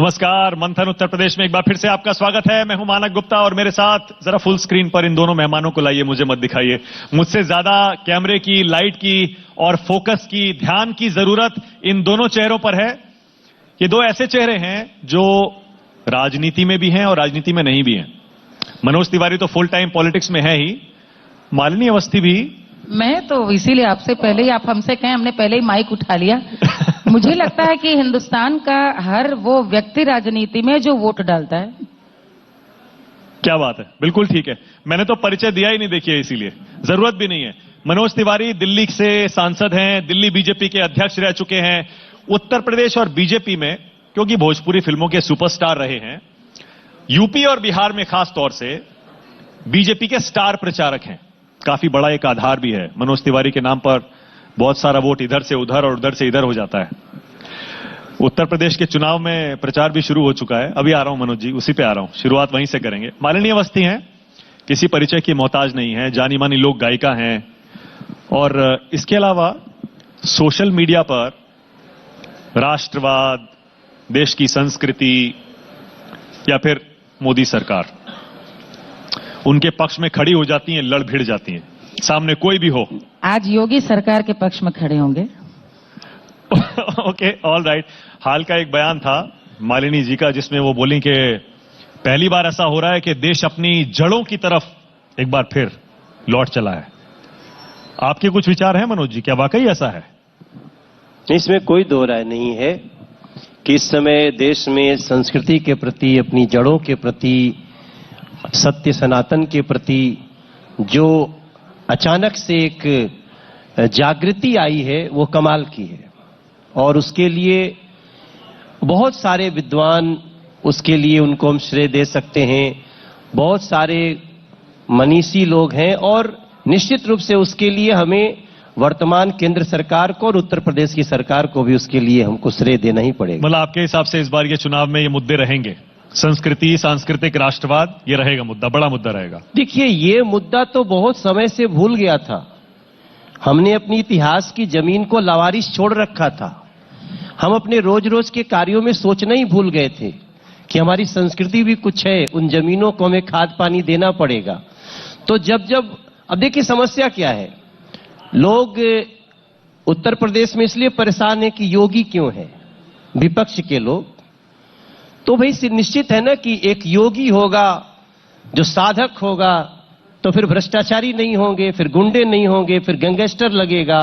नमस्कार, मंथन उत्तर प्रदेश में एक बार फिर से आपका स्वागत है। मैं हूं मानक गुप्ता और मेरे साथ जरा फुल स्क्रीन पर इन दोनों मेहमानों को लाइए, मुझे मत दिखाइए। मुझसे ज्यादा कैमरे की, लाइट की और फोकस की, ध्यान की जरूरत इन दोनों चेहरों पर है। ये दो ऐसे चेहरे हैं जो राजनीति में भी हैं और राजनीति में नहीं भी हैं। मनोज तिवारी तो फुल टाइम पॉलिटिक्स में है ही, मालिनी अवस्थी भी। मैं तो इसीलिए आपसे पहले ही, आप हमसे कहें, हमने पहले ही माइक उठा लिया। मुझे लगता है कि हिंदुस्तान का हर वो व्यक्ति राजनीति में जो वोट डालता है। क्या बात है, बिल्कुल ठीक है। मैंने तो परिचय दिया ही नहीं, देखिए, इसीलिए जरूरत भी नहीं है। मनोज तिवारी दिल्ली से सांसद हैं, दिल्ली बीजेपी के अध्यक्ष रह चुके हैं। उत्तर प्रदेश और बीजेपी में क्योंकि भोजपुरी फिल्मों के सुपरस्टार रहे हैं, यूपी और बिहार में खास तौर से बीजेपी के स्टार प्रचारक हैं। काफी बड़ा एक आधार भी है। मनोज तिवारी के नाम पर बहुत सारा वोट इधर से उधर और उधर से इधर हो जाता है। उत्तर प्रदेश के चुनाव में प्रचार भी शुरू हो चुका है। अभी आ रहा हूं मनोज जी, उसी पे आ रहा हूं, शुरुआत वहीं से करेंगे। मालिनी अवस्थी हैं, किसी परिचय की मोहताज नहीं है, जानी मानी लोक गायिका हैं और इसके अलावा सोशल मीडिया पर राष्ट्रवाद, देश की संस्कृति या फिर मोदी सरकार, उनके पक्ष में खड़ी हो जाती हैं, लड़ भिड़ जाती हैं, सामने कोई भी हो। आज योगी सरकार के पक्ष में खड़े होंगे। Okay, all right. हाल का एक बयान था मालिनी जी का, जिसमें वो बोली कि पहली बार ऐसा हो रहा है कि देश अपनी जड़ों की तरफ एक बार फिर लौट चला है। आपके कुछ विचार हैं मनोज जी, क्या वाकई ऐसा है? इसमें कोई दो राय नहीं है कि इस समय देश में संस्कृति के प्रति, अपनी जड़ों के प्रति, सत्य सनातन के प्रति जो अचानक से एक जागृति आई है, वो कमाल की है। और उसके लिए बहुत सारे विद्वान, उसके लिए उनको हम श्रेय दे सकते हैं। बहुत सारे मनीषी लोग हैं और निश्चित रूप से उसके लिए हमें वर्तमान केंद्र सरकार को और उत्तर प्रदेश की सरकार को भी उसके लिए हमको श्रेय देना ही पड़ेगा। मतलब आपके हिसाब से इस बार ये चुनाव में ये मुद्दे रहेंगे, संस्कृति, सांस्कृतिक राष्ट्रवाद, ये रहेगा मुद्दा, बड़ा मुद्दा रहेगा। देखिए, ये मुद्दा तो बहुत समय से भूल गया था। हमने अपनी इतिहास की जमीन को लावारिस छोड़ रखा था। हम अपने रोज रोज के कार्यों में सोचना ही भूल गए थे कि हमारी संस्कृति भी कुछ है, उन जमीनों को हमें खाद पानी देना पड़ेगा। तो जब अब देखिए समस्या क्या है, लोग उत्तर प्रदेश में इसलिए परेशान है कि योगी क्यों है, विपक्ष के लोग। तो भाई निश्चित है ना कि एक योगी होगा जो साधक होगा तो फिर भ्रष्टाचारी नहीं होंगे, फिर गुंडे नहीं होंगे, फिर गैंगस्टर लगेगा,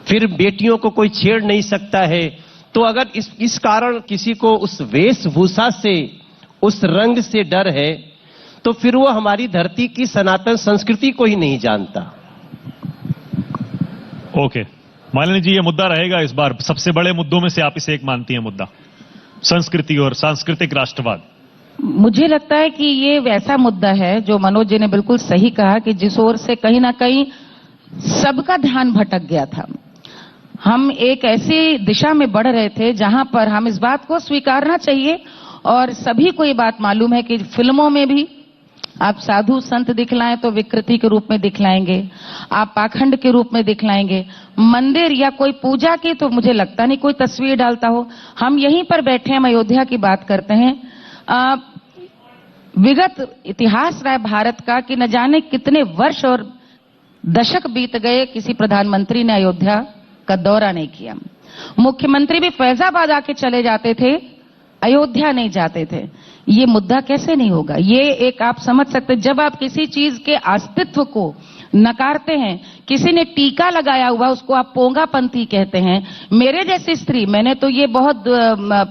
फिर बेटियों को कोई छेड़ नहीं सकता है। तो अगर इस कारण किसी को उस वेशभूषा से, उस रंग से डर है, तो फिर वो हमारी धरती की सनातन संस्कृति को ही नहीं जानता। ओके मालिनी जी, ये मुद्दा रहेगा इस बार सबसे बड़े मुद्दों में से, आप इसे एक मानती हैं मुद्दा, संस्कृति और सांस्कृतिक राष्ट्रवाद? मुझे लगता है कि ये वैसा मुद्दा है जो मनोज जी ने बिल्कुल सही कहा कि जिस ओर से कहीं ना कहीं सबका ध्यान भटक गया था। हम एक ऐसी दिशा में बढ़ रहे थे जहां पर हम इस बात को स्वीकारना चाहिए, और सभी को ये बात मालूम है कि फिल्मों में भी आप साधु संत दिखलाएं तो विकृति के रूप में दिखलाएंगे, आप पाखंड के रूप में दिखलाएंगे। मंदिर या कोई पूजा की तो मुझे लगता नहीं कोई तस्वीर डालता हो। हम यहीं पर बैठे हैं, हम अयोध्या की बात करते हैं। विगत इतिहास रहा है भारत का कि न जाने कितने वर्ष और दशक बीत गए, किसी प्रधानमंत्री ने अयोध्या का दौरा नहीं किया। मुख्यमंत्री भी फैजाबाद आके चले जाते थे, अयोध्या नहीं जाते थे। ये मुद्दा कैसे नहीं होगा? ये एक आप समझ सकते, जब आप किसी चीज के अस्तित्व को नकारते हैं, किसी ने टीका लगाया हुआ, उसको आप पोंगापंथी कहते हैं। मेरे जैसी स्त्री, मैंने तो ये बहुत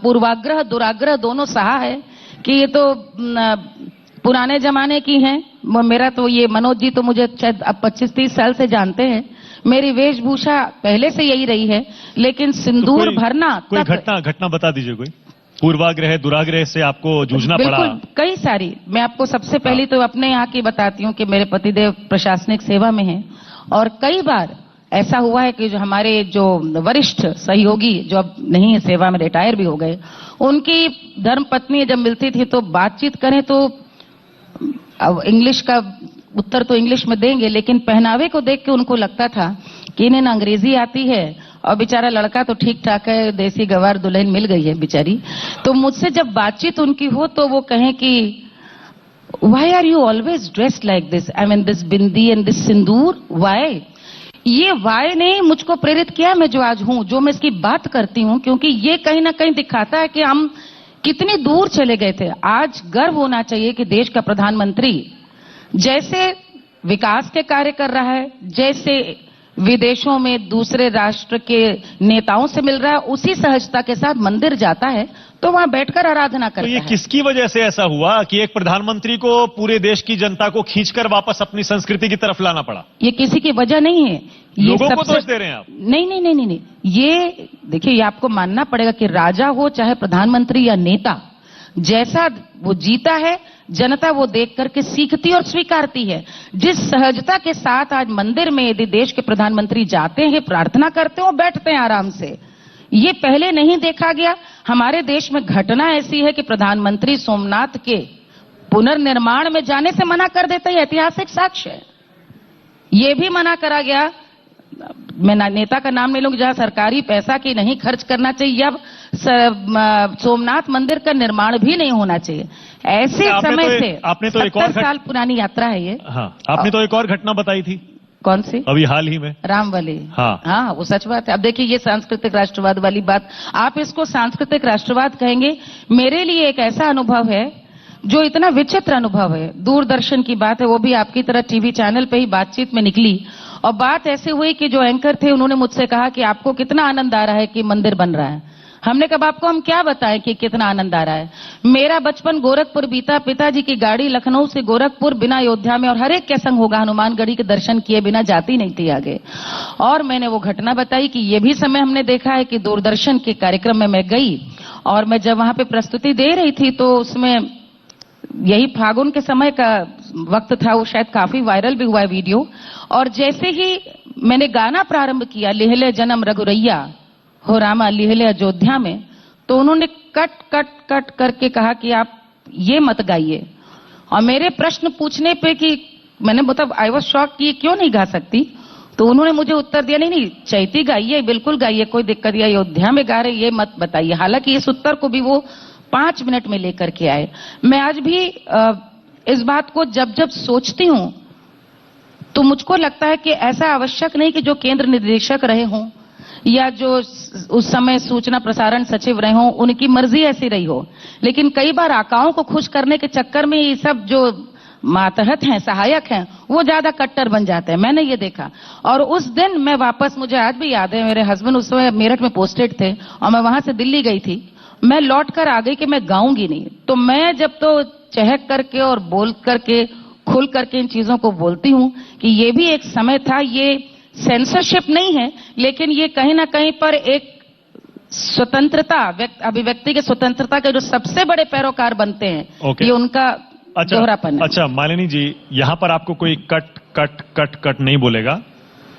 पूर्वाग्रह दुराग्रह दोनों सहा है कि ये तो पुराने जमाने की हैं। मेरा तो ये, मनोज जी तो मुझे शायद अब 25-30 साल से जानते हैं, मेरी वेशभूषा पहले से यही रही है, लेकिन सिंदूर तो भरना कोई घटना बता दीजिए, कोई पूर्वाग्रह दुराग्रह से आपको जूझना पड़ा? बिल्कुल, कई सारी। मैं आपको सबसे पहली तो अपने यहाँ की बताती हूँ कि मेरे पतिदेव प्रशासनिक सेवा में हैं, और कई बार ऐसा हुआ है कि जो हमारे जो वरिष्ठ सहयोगी जो अब नहीं है सेवा में, रिटायर भी हो गए, उनकी धर्मपत्नी जब मिलती थी तो बातचीत करें तो अब इंग्लिश का उत्तर तो इंग्लिश में देंगे, लेकिन पहनावे को देख के उनको लगता था कि इन्हें अंग्रेजी आती है और बेचारा लड़का तो ठीक ठाक है, देसी गवार दुल्हन मिल गई है बेचारी। तो मुझसे जब बातचीत उनकी हो तो वो कहें कि why are you always dressed like this, I mean this bindi and this sindoor, why? ये वाई ने मुझको प्रेरित किया मैं जो आज हूं, जो मैं इसकी बात करती हूं, क्योंकि ये कहीं ना कहीं दिखाता है कि हम कितनी दूर चले गए थे। आज गर्व होना चाहिए कि देश का प्रधानमंत्री जैसे विकास के कार्य कर रहा है, जैसे विदेशों में दूसरे राष्ट्र के नेताओं से मिल रहा है, उसी सहजता के साथ मंदिर जाता है तो वहां बैठकर आराधना करता तो ये है। किसकी वजह से ऐसा हुआ कि एक प्रधानमंत्री को पूरे देश की जनता को खींचकर वापस अपनी संस्कृति की तरफ लाना पड़ा? ये किसी की वजह नहीं है, ये लोगों को दोष दे रहे हैं आप? नहीं नहीं नहीं नहीं नहीं, ये देखिए, ये आपको मानना पड़ेगा कि राजा हो चाहे प्रधानमंत्री या नेता, जैसा वो जीता है जनता वो देख करके सीखती और स्वीकारती है। जिस सहजता के साथ आज मंदिर में यदि देश के प्रधानमंत्री जाते हैं, प्रार्थना करते हो, बैठते हैं आराम से, ये पहले नहीं देखा गया। हमारे देश में घटना ऐसी है कि प्रधानमंत्री सोमनाथ के पुनर्निर्माण में जाने से मना कर देता है, ऐतिहासिक साक्ष्य है। ये भी मना करा गया, मैं नेता का नाम नहीं लूंगी, जहां सरकारी पैसा की नहीं खर्च करना चाहिए, अब सोमनाथ मंदिर का निर्माण भी नहीं होना चाहिए। ऐसे समय से आपने तो एक और 70 साल पुरानी यात्रा है ये। हाँ, आपने तो एक और घटना बताई थी। कौन सी? अभी हाल ही में रामवली। हाँ, वो सच बात है। अब देखिए, ये सांस्कृतिक राष्ट्रवाद वाली बात, आप इसको सांस्कृतिक राष्ट्रवाद कहेंगे, मेरे लिए एक ऐसा अनुभव है जो इतना विचित्र अनुभव है। दूरदर्शन की बात है, वो भी आपकी तरह टीवी चैनल पे ही बातचीत में निकली, और बात ऐसी हुई कि जो एंकर थे उन्होंने मुझसे कहा कि आपको कितना आनंद आ रहा है कि मंदिर बन रहा है। हमने कहा आपको हम क्या बताएं कि कितना आनंद आ रहा है। मेरा बचपन गोरखपुर बीता, पिताजी की गाड़ी लखनऊ से गोरखपुर बिना अयोध्या में, और हर एक के संग होगा, हनुमानगढ़ी के दर्शन किए बिना जाती नहीं थी आगे। और मैंने वो घटना बताई कि ये भी समय हमने देखा है कि दूरदर्शन के कार्यक्रम में मैं गई, और मैं जब वहां पे प्रस्तुति दे रही थी तो उसमें यही फागुन के समय का वक्त था, वो शायद काफी वायरल भी हुआ है वीडियो। और जैसे ही मैंने गाना प्रारंभ किया, लिहले जन्म रघुरैया हो रामा लिहले अयोध्या में, तो उन्होंने कट कट कट करके कहा कि आप ये मत गाइए। और मेरे प्रश्न पूछने पे कि मैंने मतलब आई वॉज शॉक कि ये क्यों नहीं गा सकती, तो उन्होंने मुझे उत्तर दिया, नहीं नहीं चैती गाइए, बिल्कुल गाइए, कोई दिक्कत नहीं, अयोध्या में गा रहे ये मत बताइए। हालांकि इस उत्तर को भी वो 5 मिनट में लेकर के आए। मैं आज भी इस बात को जब जब सोचती हूं तो मुझको लगता है कि ऐसा आवश्यक नहीं कि जो केंद्र निदेशक रहे हों या जो उस समय सूचना प्रसारण सचिव रहे हों उनकी मर्जी ऐसी रही हो, लेकिन कई बार आकाओं को खुश करने के चक्कर में ये सब जो मातहत हैं, सहायक हैं, वो ज्यादा कट्टर बन जाते हैं। मैंने ये देखा। और उस दिन मैं वापस, मुझे आज भी याद है, मेरे हस्बैंड उस समय मेरठ में पोस्टेड थे और मैं वहां से दिल्ली गई थी। मैं लौट कर आ गई कि मैं गाऊंगी नहीं। तो मैं जब तो चहक करके और बोल करके खुल करके इन चीजों को बोलती हूं कि ये भी एक समय था, ये सेंसरशिप नहीं है, लेकिन ये कहीं ना कहीं पर एक स्वतंत्रता, अभिव्यक्ति की स्वतंत्रता के जो सबसे बड़े पैरोकार बनते हैं, ये उनका दोहरापन है। अच्छा मालिनी जी, यहां पर आपको कोई कट कट कट कट नहीं बोलेगा,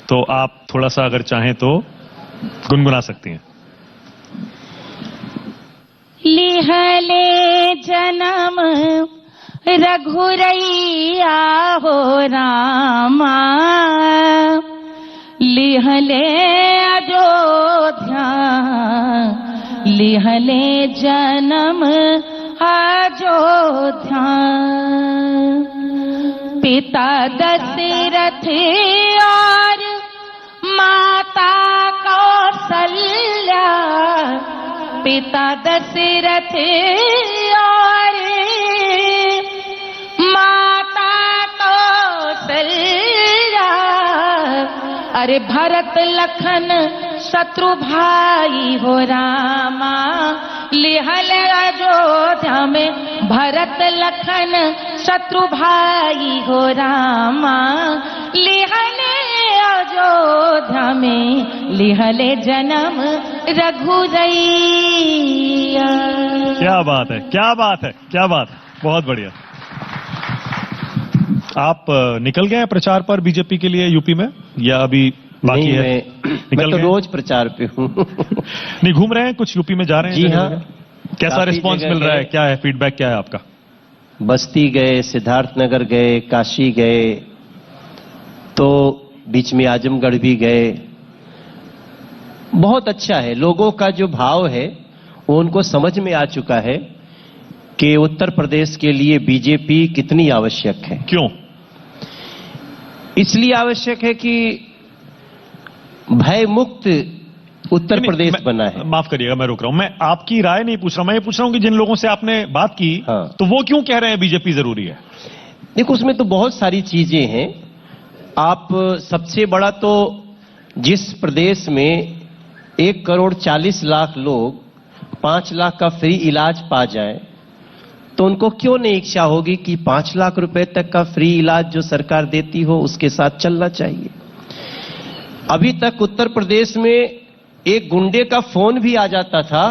तो आप थोड़ा सा अगर चाहें तो गुनगुना सकती हैं। लिहले जन्म रघुरैया हो रामा, लिहले अयोध्या, लिहले जन्म अयोध्या। पिता दशरथ और माता कौशल्या, पिता दशरथ और माता कौशल्या, अरे भरत लखन शत्रु भाई हो रामा, लिहल अयोध्या में भरत लखन शत्रु भाई हो रामा, लिहल अयोध्या में लिहले जन्म रघुरैया। क्या बात है, क्या बात है, क्या बात है, बहुत बढ़िया। आप निकल गए प्रचार पर बीजेपी के लिए यूपी में, या अभी बाकी नहीं, है? मैं तो रोज प्रचार पे हूँ। नहीं, घूम रहे हैं, कुछ यूपी में जा रहे हैं? जी हाँ। कैसा रिस्पांस मिल रहा है, क्या है फीडबैक, क्या है आपका? बस्ती गए, सिद्धार्थनगर गए, काशी गए, तो बीच में आजमगढ़ भी गए, बहुत अच्छा है। लोगों का जो भाव है वो उनको समझ में आ चुका है कि उत्तर प्रदेश के लिए बीजेपी कितनी आवश्यक है। क्यों? इसलिए आवश्यक है कि भय मुक्त उत्तर प्रदेश बना है। माफ करिएगा, मैं रोक रहा हूं। मैं आपकी राय नहीं पूछ रहा हूं, मैं ये पूछ रहा हूं कि जिन लोगों से आपने बात की, हाँ। तो वो क्यों कह रहे हैं बीजेपी जरूरी है? देखो, उसमें तो बहुत सारी चीजें हैं। आप सबसे बड़ा तो जिस प्रदेश में 1,40,00,000 लोग 5 लाख का फ्री इलाज पा जाए, तो उनको क्यों नहीं इच्छा होगी कि 5 लाख रुपए तक का फ्री इलाज जो सरकार देती हो उसके साथ चलना चाहिए। अभी तक उत्तर प्रदेश में एक गुंडे का फोन भी आ जाता था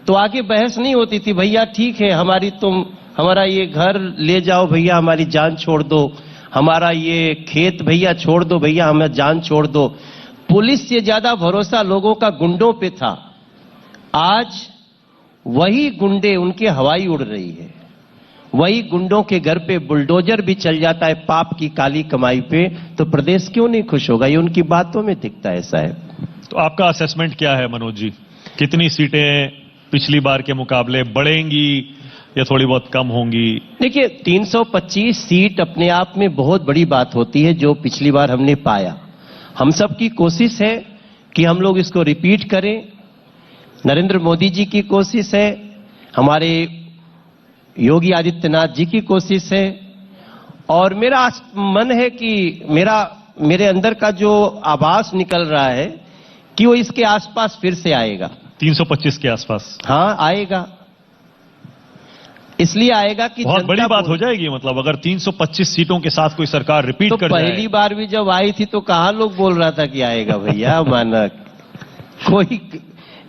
तो आगे बहस नहीं होती थी, भैया ठीक है हमारा ये घर ले जाओ भैया, हमारी जान छोड़ दो, हमारा ये खेत भैया छोड़ दो भैया, हमें जान छोड़ दो। पुलिस से ज्यादा भरोसा लोगों का गुंडों पे था। आज वही गुंडे, उनके हवाई उड़ रही है, वही गुंडों के घर पे बुलडोजर भी चल जाता है पाप की काली कमाई पे, तो प्रदेश क्यों नहीं खुश होगा? ये उनकी बातों में दिखता है साहब। तो आपका असेसमेंट क्या है मनोज जी? कितनी सीटें पिछली बार के मुकाबले बढ़ेंगी या थोड़ी बहुत कम होंगी? देखिए, 325 सीट अपने आप में बहुत बड़ी बात होती है जो पिछली बार हमने पाया। हम सब की कोशिश है कि हम लोग इसको रिपीट करें। नरेंद्र मोदी जी की कोशिश है, हमारे योगी आदित्यनाथ जी की कोशिश है, और मेरा मन है कि मेरे अंदर का जो आवाज निकल रहा है कि वो इसके आसपास फिर से आएगा। 325 के आसपास? हाँ, आएगा। इसलिए आएगा कि बहुत बड़ी बात हो जाएगी। मतलब अगर 325 सीटों के साथ कोई सरकार रिपीट तो कर जाए। पहली बार भी जब आई थी तो कहाँ लोग बोल रहा था कि आएगा भैया मानक, कोई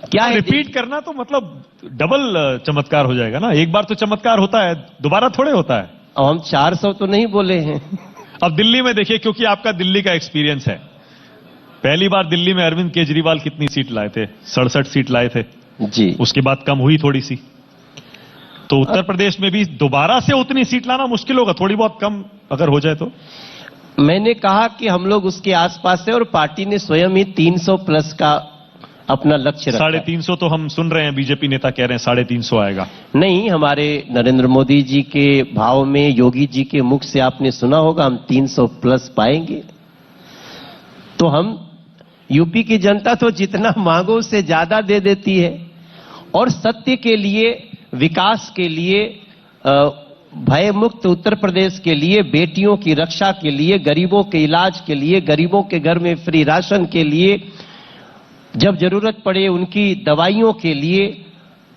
क्या है? रिपीट करना तो मतलब डबल चमत्कार हो जाएगा ना। एक बार तो चमत्कार होता है, दोबारा थोड़े होता है। अब हम 400 तो नहीं बोले हैं। अब दिल्ली में देखिए, क्योंकि आपका दिल्ली का एक्सपीरियंस है, पहली बार दिल्ली में अरविंद केजरीवाल कितनी सीट लाए थे? 67 सीट लाए थे जी। उसके बाद कम हुई थोड़ी सी। तो उत्तर प्रदेश में भी दोबारा से उतनी सीट लाना मुश्किल होगा, थोड़ी बहुत कम अगर हो जाए तो। मैंने कहा कि हम लोग उसके आसपास है और पार्टी ने स्वयं ही 300 प्लस का अपना लक्ष्य रखा। 350 तो हम सुन रहे हैं, बीजेपी नेता कह रहे हैं 350 आएगा। नहीं, हमारे नरेंद्र मोदी जी के भाव में, योगी जी के मुख से आपने सुना होगा, हम 300 प्लस पाएंगे। तो हम, यूपी की जनता तो जितना मांगो उससे ज्यादा दे देती है, और सत्य के लिए, विकास के लिए, भय मुक्त उत्तर प्रदेश के लिए, बेटियों की रक्षा के लिए, गरीबों के इलाज के लिए, गरीबों के घर में फ्री राशन के लिए, जब जरूरत पड़े उनकी दवाइयों के लिए,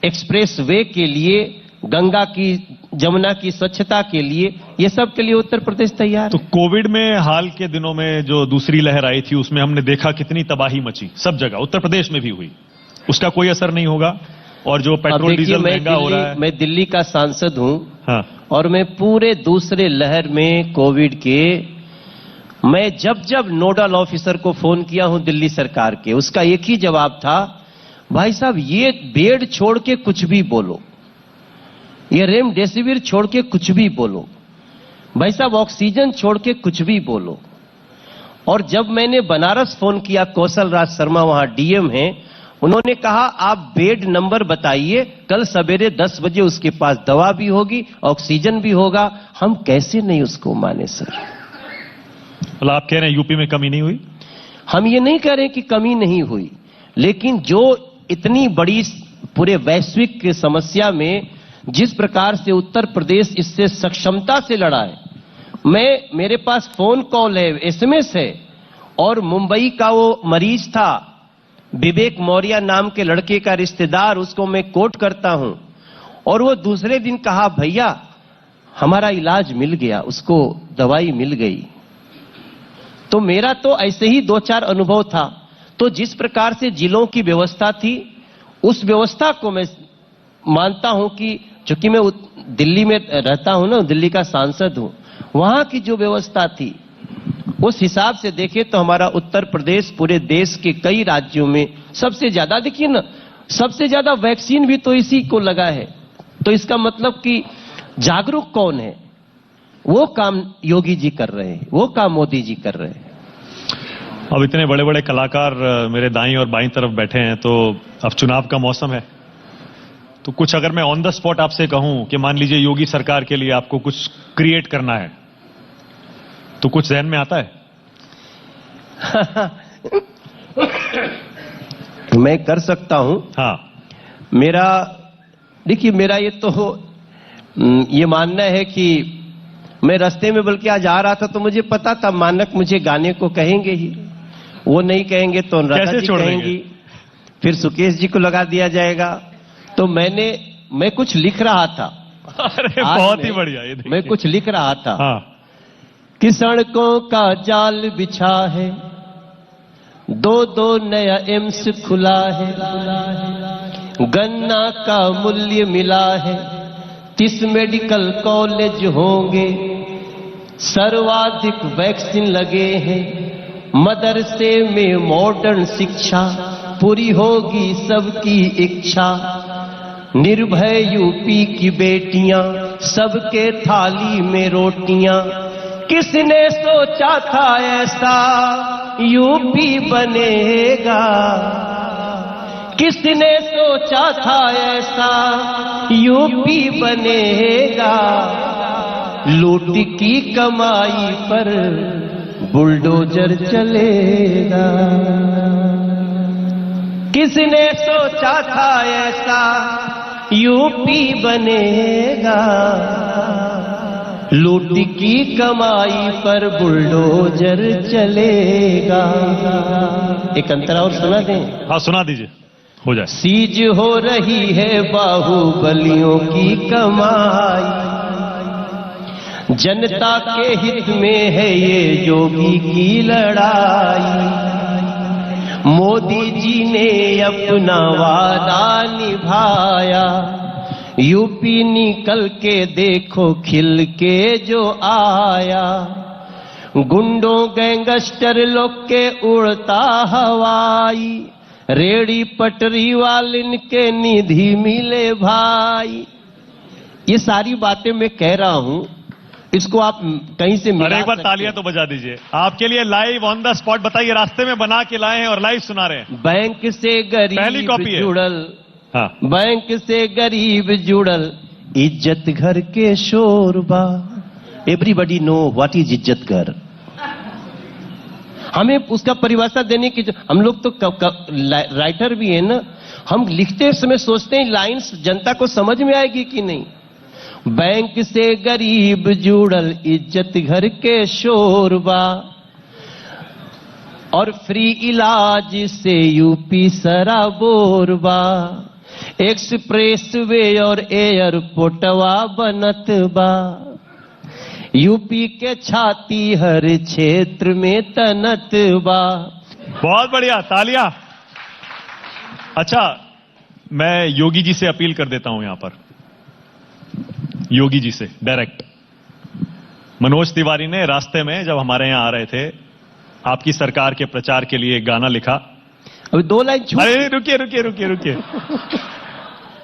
एक्सप्रेस वे के लिए, गंगा की, जमुना की स्वच्छता के लिए, ये सब के लिए उत्तर प्रदेश तैयार है। तो कोविड में हाल के दिनों में जो दूसरी लहर आई थी उसमें हमने देखा कितनी तबाही मची, सब जगह, उत्तर प्रदेश में भी हुई। उसका कोई असर नहीं होगा? और जो पेट्रोल डीजल महंगा हो रहा है। मैं दिल्ली का सांसद हूं। हाँ। और मैं पूरे दूसरे लहर में कोविड के, मैं जब नोडल ऑफिसर को फोन किया हूं दिल्ली सरकार के, उसका एक ही जवाब था, भाई साहब ये बेड छोड़ के कुछ भी बोलो, ये रेमडेसिविर छोड़ के कुछ भी बोलो, भाई साहब ऑक्सीजन छोड़ के कुछ भी बोलो। और जब मैंने बनारस फोन किया, कौशल राज शर्मा वहां डीएम हैं, उन्होंने कहा आप बेड नंबर बताइए, कल सवेरे 10 बजे उसके पास दवा भी होगी, ऑक्सीजन भी होगा। हम कैसे नहीं उसको माने सर? मतलब आप कह रहे हैं यूपी में कमी नहीं हुई? हम ये नहीं कह रहे कि कमी नहीं हुई, लेकिन जो इतनी बड़ी पूरे वैश्विक समस्या में जिस प्रकार से उत्तर प्रदेश इससे सक्षमता से लड़ा है, मेरे पास फोन कॉल है, एसएमएस है, और मुंबई का वो मरीज था, विवेक मौर्य नाम के लड़के का रिश्तेदार, उसको मैं कोट करता हूं, और वो दूसरे दिन कहा भैया हमारा इलाज मिल गया, उसको दवाई मिल गई। तो मेरा तो ऐसे ही 2-4 अनुभव था। तो जिस प्रकार से जिलों की व्यवस्था थी, उस व्यवस्था को मैं मानता हूं कि चूंकि मैं दिल्ली में रहता हूं ना, दिल्ली का सांसद हूं, वहां की जो व्यवस्था थी उस हिसाब से देखें तो हमारा उत्तर प्रदेश पूरे देश के कई राज्यों में सबसे ज्यादा, देखिए ना, सबसे ज्यादा वैक्सीन भी तो इसी को लगा है। तो इसका मतलब कि जागरूक कौन है? वो काम योगी जी कर रहे हैं, वो काम मोदी जी कर रहे हैं। अब इतने बड़े बड़े कलाकार मेरे दाईं और बाईं तरफ बैठे हैं, तो अब चुनाव का मौसम है, तो कुछ अगर मैं ऑन द स्पॉट आपसे कहूं कि मान लीजिए योगी सरकार के लिए आपको कुछ क्रिएट करना है, तो कुछ ज़हन में आता है? मैं कर सकता हूं। हाँ, देखिए मेरा ये मानना है कि मैं रास्ते में बल्कि आज आ रहा था तो मुझे पता था मानक मुझे गाने को कहेंगे ही, वो नहीं कहेंगे तो अनुराधा जी कहेंगी, फिर सुकेश जी को लगा दिया जाएगा। तो मैं कुछ लिख रहा था। अरे बहुत ही बढ़िया। ये मैं कुछ लिख रहा था। हाँ। कि सड़कों का जाल बिछा है, दो नया एम्स खुला है, गन्ना का मूल्य मिला है, 30 मेडिकल कॉलेज होंगे, सर्वाधिक वैक्सीन लगे हैं, मदरसे में मॉडर्न शिक्षा, पूरी होगी सबकी इच्छा, निर्भय यूपी की बेटियां, सबके थाली में रोटियां, किसने सोचा था ऐसा यूपी बनेगा, किसने सोचा था ऐसा यूपी बनेगा, लूट की कमाई पर बुलडोजर चलेगा, किसने सोचा था ऐसा यूपी बनेगा, लूट की कमाई पर बुलडोजर चलेगा। एक अंतरा और सुना दें? हाँ सुना दीजिए, हो जाए। सीज हो रही है बाहुबलियों की कमाई, जनता के हित में है ये योगी की लड़ाई, मोदी जी ने अपना वादा निभाया, यूपी निकल के देखो खिल के जो आया, गुंडों गैंगस्टर लोग के उड़ता हवाई, रेड़ी पटरी वालिन के निधि मिले भाई। ये सारी बातें मैं कह रहा हूं, इसको आप कहीं से मिला एक बार तालियां तो बजा दीजिए। आपके लिए लाइव ऑन द स्पॉट, बताइए, रास्ते में बना के लाए हैं और लाइव सुना रहे हैं। बैंक से पहली कॉपी गरीब है। जुड़ल, हाँ। बैंक से गरीब जुड़ल, इज्जत घर के शोरबा। एवरीबडी नो व्हाट इज इज्जत घर। हमें उसका परिभाषा देने की हम लोग तो राइटर भी है ना, हम लिखते समय सोचते हैं लाइंस जनता को समझ में आएगी कि नहीं। बैंक से गरीब जुड़ल, इज्जत घर के शोरबा, और फ्री इलाज से यूपी सराबोरबा, एक्सप्रेस वे और एयरपोर्टवा बनत बा, यूपी के छाती हर क्षेत्र में तनत बा। बहुत बढ़िया, तालियां। अच्छा, मैं योगी जी से अपील कर देता हूं यहां पर, योगी जी से डायरेक्ट। मनोज तिवारी ने रास्ते में जब हमारे यहां आ रहे थे, आपकी सरकार के प्रचार के लिए एक गाना लिखा। अभी 2 लाइन छूट। अरे रुकिए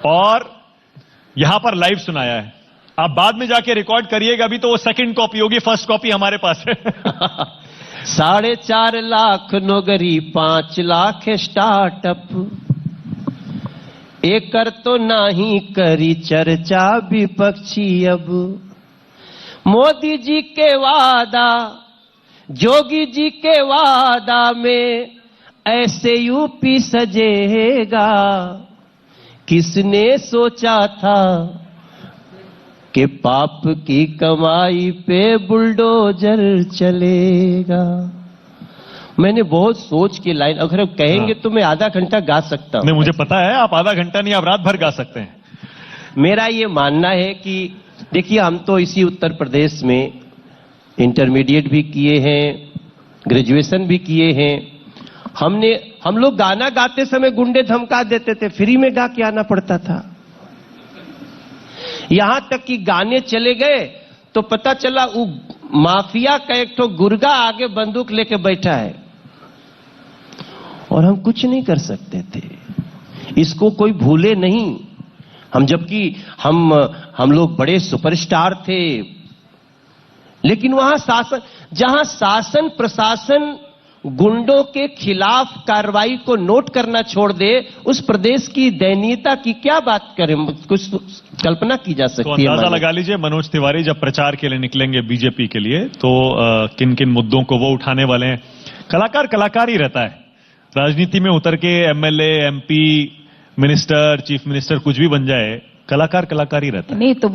और यहां पर लाइव सुनाया है। आप बाद में जाके रिकॉर्ड करिएगा, अभी तो वो सेकंड कॉपी होगी, फर्स्ट कॉपी हमारे पास है। 4.5 लाख नौकरी, 5 लाख स्टार्टअप, एकर तो नाही करी चर्चा विपक्षी। अब मोदी जी के वादा, जोगी जी के वादा में ऐसे यूपी सजेगा, किसने सोचा था कि पाप की कमाई पे बुलडोजर चलेगा। मैंने बहुत सोच के लाइन, अगर आप कहेंगे तो मैं आधा घंटा गा सकता हूं। नहीं, मुझे पता है आप आधा घंटा नहीं, आप रात भर गा सकते हैं। मेरा ये मानना है कि देखिए, हम तो इसी उत्तर प्रदेश में इंटरमीडिएट भी किए हैं, ग्रेजुएशन भी किए हैं। हम लोग गाना गाते समय गुंडे धमका देते थे, फ्री में गा के आना पड़ता था। यहां तक कि गाने चले गए तो पता चला वो माफिया का एक ठो गुर्गा आगे बंदूक लेके बैठा है और हम कुछ नहीं कर सकते थे। इसको कोई भूले नहीं। हम जबकि हम लोग बड़े सुपरस्टार थे, लेकिन वहां जहां शासन प्रशासन गुंडों के खिलाफ कार्रवाई को नोट करना छोड़ दे, उस प्रदेश की दयनीयता की क्या बात करें? कुछ कल्पना की जा तो सकती है। अंदाजा लगा लीजिए मनोज तिवारी जब प्रचार के लिए निकलेंगे बीजेपी के लिए तो किन किन मुद्दों को वो उठाने वाले हैं। कलाकार कलाकार ही रहता है, राजनीति में उतर के MLA, MP, minister, chief minister कुछ भी बन जाए, कलाकार कलाकार ही रहता है। नहीं तो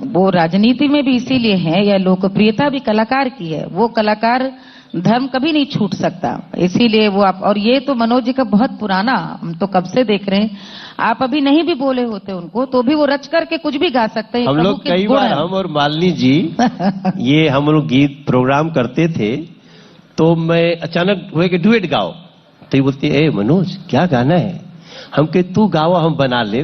वो राजनीति में भी इसीलिए है, या लोकप्रियता भी कलाकार की है। वो कलाकार धर्म कभी नहीं छूट सकता, इसीलिए वो आप। और ये तो मनोज जी का बहुत पुराना, हम तो कब से देख रहे हैं। आप अभी नहीं भी बोले होते उनको तो भी वो रच करके कुछ भी गा सकते हैं। हम लोग कई बार, हम और मालिनी जी ये हम लोग गीत प्रोग्राम करते थे तो मैं अचानक हुए कि डुएट गाओ, तो ये बोलती ए मनोज क्या गाना है? हम के तू गाओ हम बना ले।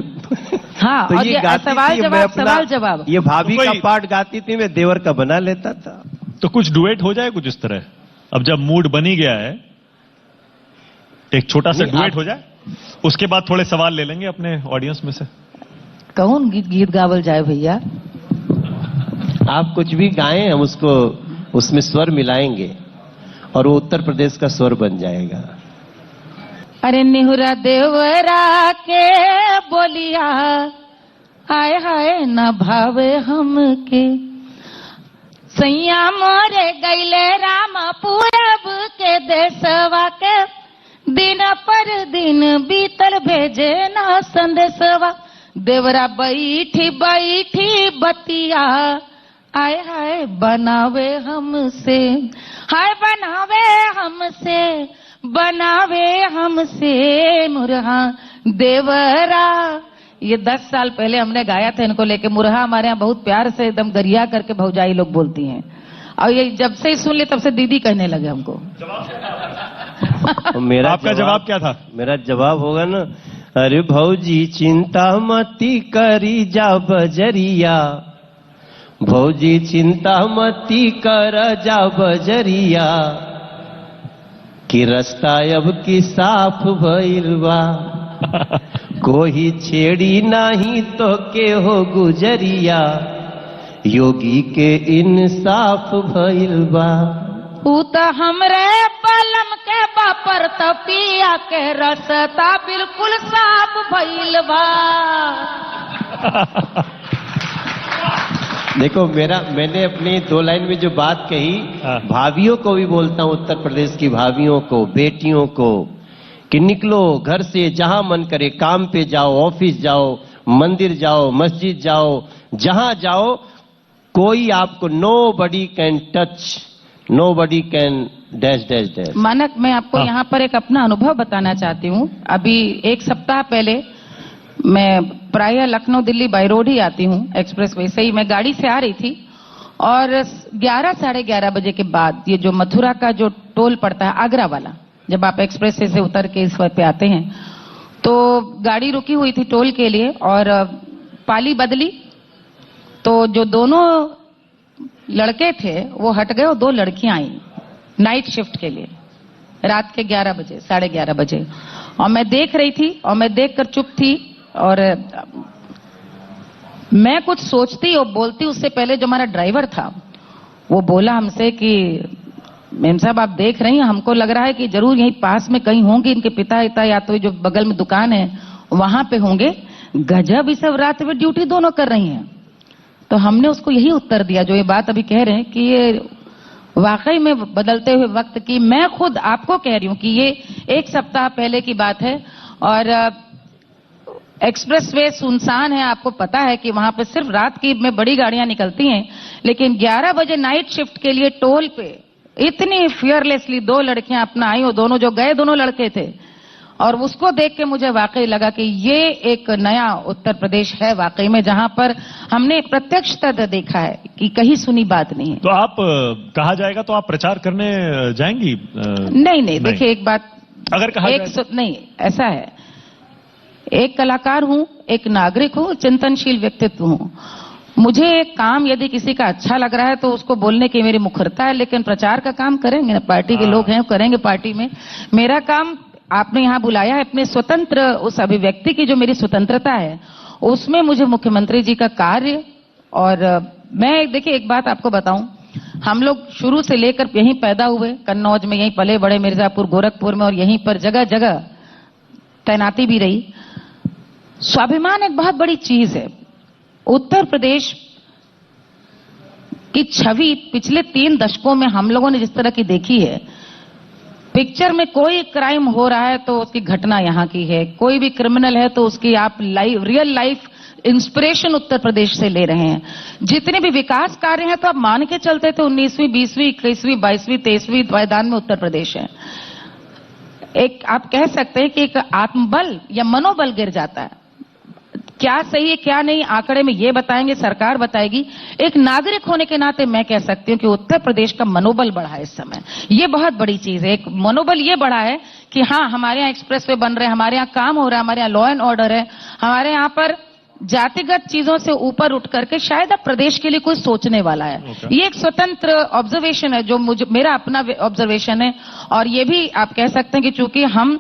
हाँ, तो और ये गाती सवाल थी, मैं जवाब अपना- सवाल जवाब। ये भाभी तो का कोई- पार्ट गाती थी, मैं देवर का बना लेता था। तो कुछ डुएट हो जाए कुछ इस तरह। अब जब मूड बनी गया है, एक छोटा सा नहीं, डुएट आप- हो जाए, उसके बाद थोड़े सवाल ले लेंगे अपने ऑडियंस में से। कौन गीत गावल जाए भैया? आप कुछ भी गाएं, हम उसको उसमें स्वर मिलाएंगे और वो उत्तर प्रदेश का स्वर बन जाएगा। अरे निहुरा देवरा के बोलिया, हाय हाय न भावे हमके। सैया मोरे गैले राम पूरब के देशवा के, दिन पर दिन बीतल भेजे ना संदेशवा। देवरा बैठी बैठी बतिया, आय हाय बनावे हमसे, हाय बनावे हमसे, बनावे हमसे मुरहा देवरा। ये 10 साल पहले हमने गाया था इनको लेके। मुरहा हमारे यहाँ बहुत प्यार से एकदम गरिया करके भौजाई लोग बोलती हैं, और ये जब से ही सुन ले तब से दीदी कहने लगे हमको। मेरा आपका जवाब क्या था? मेरा जवाब होगा ना, अरे भौजी चिंता मती करी जा बजरिया, भौजी चिंता मती कर जा बजरिया, कि रास्ता अब की साफ भइल बा, कोई छेड़ी नहीं तो के हो गुजरिया, योगी के इंसाफ भइल बा। ऊ त हमरे पलम के बापर तपिया के रसता बिल्कुल साफ भइल बा। देखो मैंने अपनी 2 लाइन में जो बात कही, हाँ। भाभियों को भी बोलता हूं, उत्तर प्रदेश की भाभियों को, बेटियों को, कि निकलो घर से, जहां मन करे काम पे जाओ, ऑफिस जाओ, मंदिर जाओ, मस्जिद जाओ, जहां जाओ, कोई आपको nobody can touch, nobody can dash dash dash. मानक, मैं आपको हाँ। यहाँ पर एक अपना अनुभव बताना चाहती हूँ। अभी 1 सप्ताह पहले मैं प्रायः लखनऊ दिल्ली बाई रोड ही आती हूँ, एक्सप्रेस वे से ही। मैं गाड़ी से आ रही थी और 11 साढ़े 11 बजे के बाद ये जो मथुरा का जो टोल पड़ता है आगरा वाला, जब आप एक्सप्रेस वे से उतर के इस पे आते हैं तो गाड़ी रुकी हुई थी टोल के लिए, और पाली बदली तो जो दोनों लड़के थे वो हट गए और 2 लड़कियां आई नाइट शिफ्ट के लिए रात के 11 बजे, साढ़े 11 बजे। और मैं देख रही थी और मैं देखकर चुप थी, और मैं कुछ सोचती और बोलती उससे पहले जो हमारा ड्राइवर था वो बोला हमसे कि मेम साहब आप देख रही हैं, हमको लग रहा है कि जरूर यहीं पास में कहीं होंगे इनके पिता, या तो जो बगल में दुकान है वहां पे होंगे। गजब, इस सब रात में ड्यूटी दोनों कर रही हैं। तो हमने उसको यही उत्तर दिया जो ये बात अभी कह रहे हैं कि ये वाकई में बदलते हुए वक्त की, मैं खुद आपको कह रही हूं कि ये 1 सप्ताह पहले की बात है। और एक्सप्रेसवे सुनसान है, आपको पता है कि वहां पे सिर्फ रात की में बड़ी गाड़ियां निकलती हैं, लेकिन 11 बजे नाइट शिफ्ट के लिए टोल पे इतनी फियरलेसली 2 लड़कियां अपना आई, और दोनों जो गए दोनों लड़के थे। और उसको देख के मुझे वाकई लगा कि ये एक नया उत्तर प्रदेश है वाकई में, जहां पर हमने प्रत्यक्षतः देखा है कि कहीं सुनी बात नहीं है। तो आप कहा जाएगा तो आप प्रचार करने जाएंगी? नहीं, देखिए एक बात, अगर कहा जाए नहीं, ऐसा है, एक कलाकार हूं, एक नागरिक हूं, चिंतनशील व्यक्तित्व हूं। मुझे एक काम यदि किसी का अच्छा लग रहा है तो उसको बोलने की मेरी मुखरता है, लेकिन प्रचार का काम करेंगे ना, पार्टी के लोग हैं करेंगे पार्टी में। मेरा काम, आपने यहां बुलाया है, अपने स्वतंत्र उस अभिव्यक्ति की जो मेरी स्वतंत्रता है उसमें मुझे मुख्यमंत्री जी का कार्य, और मैं देखिए एक बात आपको बताऊं, हम लोग शुरू से लेकर यहीं पैदा हुए, कन्नौज में, यहीं पले बड़े, मिर्जापुर, गोरखपुर में, और यहीं पर जगह जगह तैनाती भी रही। स्वाभिमान एक बहुत बड़ी चीज है। उत्तर प्रदेश की छवि पिछले 3 दशकों में हम लोगों ने जिस तरह की देखी है, पिक्चर में कोई क्राइम हो रहा है तो उसकी घटना यहां की है, कोई भी क्रिमिनल है तो उसकी आप real life inspiration Uttar Pradesh से ले रहे हैं। जितने भी विकास कार्य हैं तो आप मान के चलते थे 19वीं, 20वीं, 21वीं, 22वीं, 23वीं पायदान में उत्तर प्रदेश है। एक आप कह सकते हैं कि एक आत्मबल या मनोबल गिर जाता है। क्या सही है क्या नहीं, आंकड़े में ये बताएंगे, सरकार बताएगी। एक नागरिक होने के नाते मैं कह सकती हूं कि उत्तर प्रदेश का मनोबल बढ़ा है इस समय। ये बहुत बड़ी चीज है। एक मनोबल ये बढ़ा है कि हाँ, हमारे यहाँ एक्सप्रेसवे बन रहे हैं, हमारे यहाँ काम हो रहा है, हमारे यहाँ लॉ एंड ऑर्डर है, हमारे यहाँ पर जातिगत चीजों से ऊपर उठ करके शायद अब प्रदेश के लिए कोई सोचने वाला है। ये एक स्वतंत्र ऑब्जर्वेशन है जो मेरा अपना ऑब्जर्वेशन है। और ये भी आप कह सकते हैं कि चूंकि हम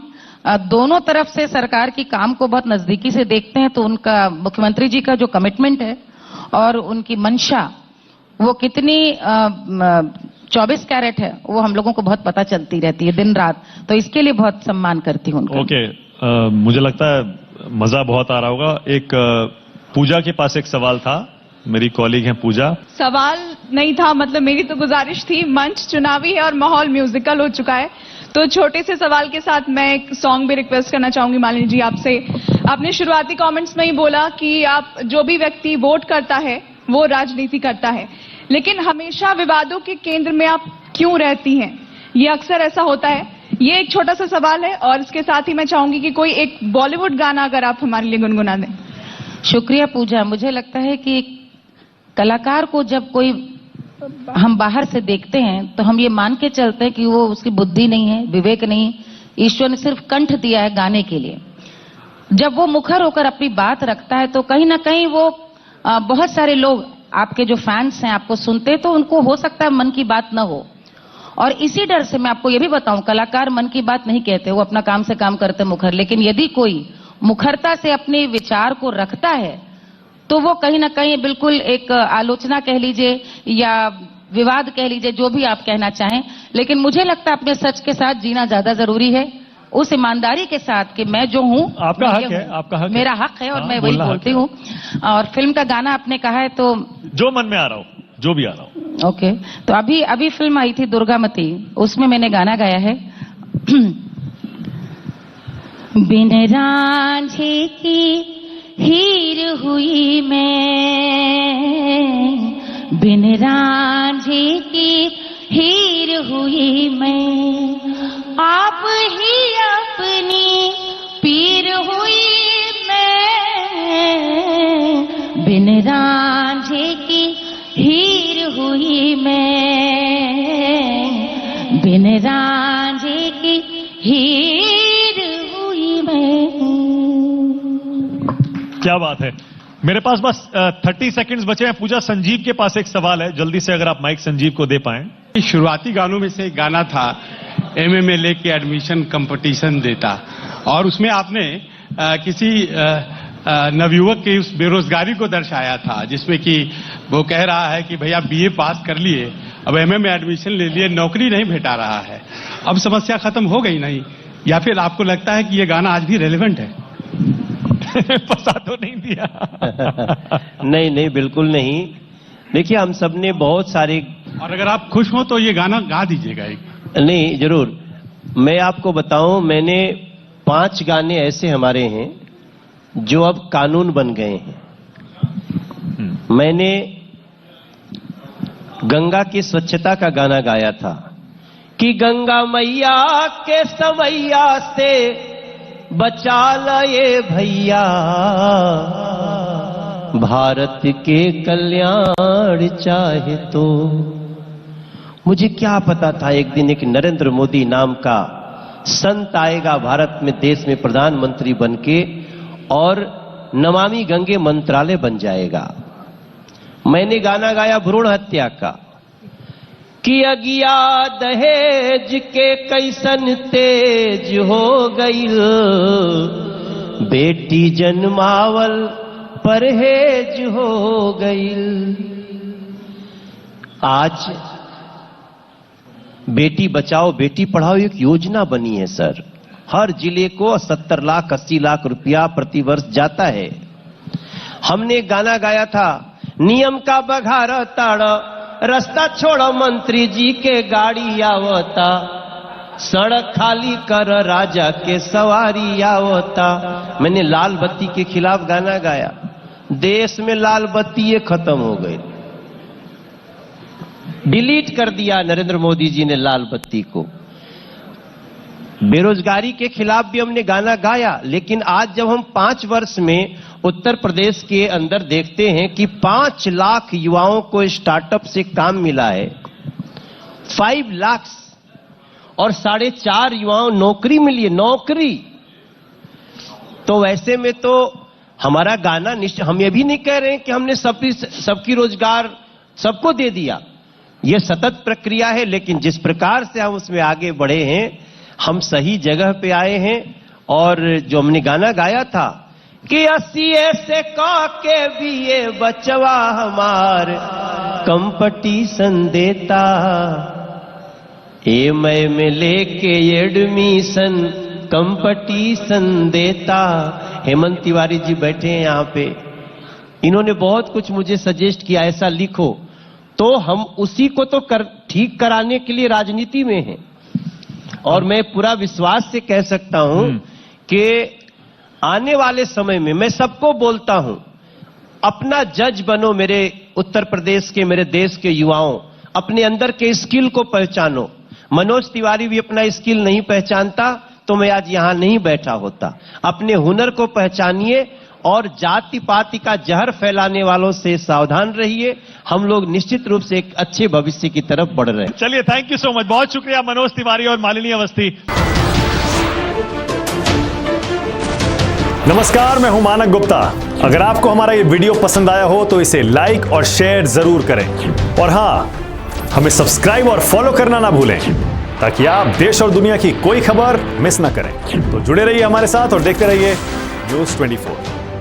दोनों तरफ से सरकार की काम को बहुत नजदीकी से देखते हैं, तो उनका मुख्यमंत्री जी का जो कमिटमेंट है और उनकी मंशा वो कितनी 24 कैरेट है, वो हम लोगों को बहुत पता चलती रहती है दिन रात। तो इसके लिए बहुत सम्मान करती हूँ उनका। ओके, मुझे लगता है मजा बहुत आ रहा होगा। एक पूजा के पास एक सवाल था, मेरी कॉलीग है पूजा। सवाल नहीं था, मतलब मेरी तो गुजारिश थी। मंच चुनावी है और माहौल म्यूजिकल हो चुका है, तो छोटे से सवाल के साथ मैं एक सॉन्ग भी रिक्वेस्ट करना चाहूंगी मालिनी जी आपसे। आपने शुरुआती कमेंट्स में ही बोला कि आप जो भी व्यक्ति वोट करता है वो राजनीति करता है, लेकिन हमेशा विवादों के केंद्र में आप क्यों रहती हैं? ये अक्सर ऐसा होता है। ये एक छोटा सा सवाल है और इसके साथ ही मैं चाहूंगी कि कोई एक बॉलीवुड गाना अगर आप हमारे लिए गुनगुना दें। शुक्रिया पूजा। मुझे लगता है कि कलाकार को जब कोई हम बाहर से देखते हैं तो हम ये मान के चलते हैं कि वो उसकी बुद्धि नहीं है, विवेक नहीं, ईश्वर ने सिर्फ कंठ दिया है गाने के लिए। जब वो मुखर होकर अपनी बात रखता है तो कहीं ना कहीं वो बहुत सारे लोग आपके जो फैंस हैं आपको सुनते हैं, तो उनको हो सकता है मन की बात न हो। और इसी डर से मैं आपको ये भी बताऊं, कलाकार मन की बात नहीं कहते, वो अपना काम से काम करते मुखर। लेकिन यदि कोई मुखरता से अपने विचार को रखता है तो वो कहीं ना कहीं बिल्कुल एक आलोचना कह लीजिए या विवाद कह लीजिए, जो भी आप कहना चाहें, लेकिन मुझे लगता है अपने सच के साथ जीना ज्यादा जरूरी है, उस ईमानदारी के साथ कि मैं जो हूं आपका हक है, आपका हक मेरा हक है और मैं वही बोलती हूं। और फिल्म का गाना आपने कहा है तो जो मन में आ रहा हो, जो भी आ रहा हो। ओके, तो अभी फिल्म आई थी दुर्गामती, उसमें मैंने गाना गाया है। बिन रांझे की हीर हुई मैं, बिन रांझे की हीर हुई मैं, आप ही अपनी पीर हुई मैं, बिन रांझे की हीर हुई मैं, बिन रांझे की हीर हुई मैं। क्या बात है। मेरे पास बस 30 सेकंड्स बचे हैं। पूजा, संजीव के पास एक सवाल है, जल्दी से अगर आप माइक संजीव को दे पाएं। शुरुआती गानों में से एक गाना था एमए लेके एडमिशन कंपटीशन देता, और उसमें आपने किसी नवयुवक की उस बेरोजगारी को दर्शाया था, जिसमें कि वो कह रहा है कि भैया बीए पास कर लिए, अब एमए में एडमिशन ले लिए, नौकरी नहीं भेटा रहा है। अब समस्या खत्म हो गई नहीं, या फिर आपको लगता है कि ये गाना आज भी रेलेवेंट है? फंसा तो नहीं दिया? नहीं नहीं, बिल्कुल नहीं। देखिए, हम सब ने बहुत सारे, और अगर आप खुश हो तो ये गाना गा दीजिएगा एक। नहीं, जरूर। मैं आपको बताऊं, मैंने 5 गाने ऐसे हमारे हैं जो अब कानून बन गए हैं। मैंने गंगा की स्वच्छता का गाना गाया था कि गंगा मैया के सवैया से बचा लाए भैया, भारत के कल्याण चाहे तो। मुझे क्या पता था एक दिन एक नरेंद्र मोदी नाम का संत आएगा भारत में, देश में प्रधानमंत्री बनके, और नमामि गंगे मंत्रालय बन जाएगा। मैंने गाना गाया भ्रूण हत्या का कि अगिया दहेज के कैसन तेज हो गई, बेटी जन्मावल परहेज हो गई। आज बेटी बचाओ बेटी पढ़ाओ एक योजना बनी है सर। हर जिले को 70 लाख 80 लाख रुपया प्रतिवर्ष जाता है। हमने गाना गाया था, नियम का बघार ताड़, रास्ता छोड़ो मंत्री जी के गाड़ी आवता, सड़क खाली कर राजा के सवारी आवता। मैंने लाल बत्ती के खिलाफ गाना गाया। देश में लाल बत्ती ये खत्म हो गई, डिलीट कर दिया नरेंद्र मोदी जी ने लाल बत्ती को। बेरोजगारी के खिलाफ भी हमने गाना गाया, लेकिन आज जब हम 5 वर्ष में उत्तर प्रदेश के अंदर देखते हैं कि 5 लाख युवाओं को स्टार्टअप से काम मिला है, 5 लाख, और 4.5 युवाओं नौकरी मिली है, नौकरी। तो वैसे में तो हमारा गाना निश्चित, हम ये भी नहीं कह रहे हैं कि हमने सबकी रोजगार सबको दे दिया, ये सतत प्रक्रिया है। लेकिन जिस प्रकार से हम उसमें आगे बढ़े हैं, हम सही जगह पे आए हैं। और जो हमने गाना गाया था कि 80 से का के भी ये बचवा हमार कंपटीशन देता, एमए में लेके एडमिशन कंपटीशन देता। हेमंत तिवारी जी बैठे हैं यहाँ पे, इन्होंने बहुत कुछ मुझे सजेस्ट किया, ऐसा लिखो। तो हम उसी को तो ठीक कराने के लिए राजनीति में हैं। और मैं पूरा विश्वास से कह सकता हूं कि आने वाले समय में मैं सबको बोलता हूं, अपना जज बनो मेरे उत्तर प्रदेश के, मेरे देश के युवाओं। अपने अंदर के स्किल को पहचानो। मनोज तिवारी भी अपना स्किल नहीं पहचानता तो मैं आज यहां नहीं बैठा होता। अपने हुनर को पहचानिए और जाति पाति का जहर फैलाने वालों से सावधान रहिए। हम लोग निश्चित रूप से एक अच्छे भविष्य की तरफ बढ़ रहे हैं। चलिए, थैंक यू सो मच, बहुत शुक्रिया मनोज तिवारी और मालिनी अवस्थी। नमस्कार, मैं हूं मानक गुप्ता। अगर आपको हमारा ये वीडियो पसंद आया हो तो इसे लाइक और शेयर जरूर करें, और हां, हमें सब्सक्राइब और फॉलो करना ना भूलें ताकि आप देश और दुनिया की कोई खबर मिस ना करें। तो जुड़े रहिए हमारे साथ और देखते रहिए न्यूज़ 24।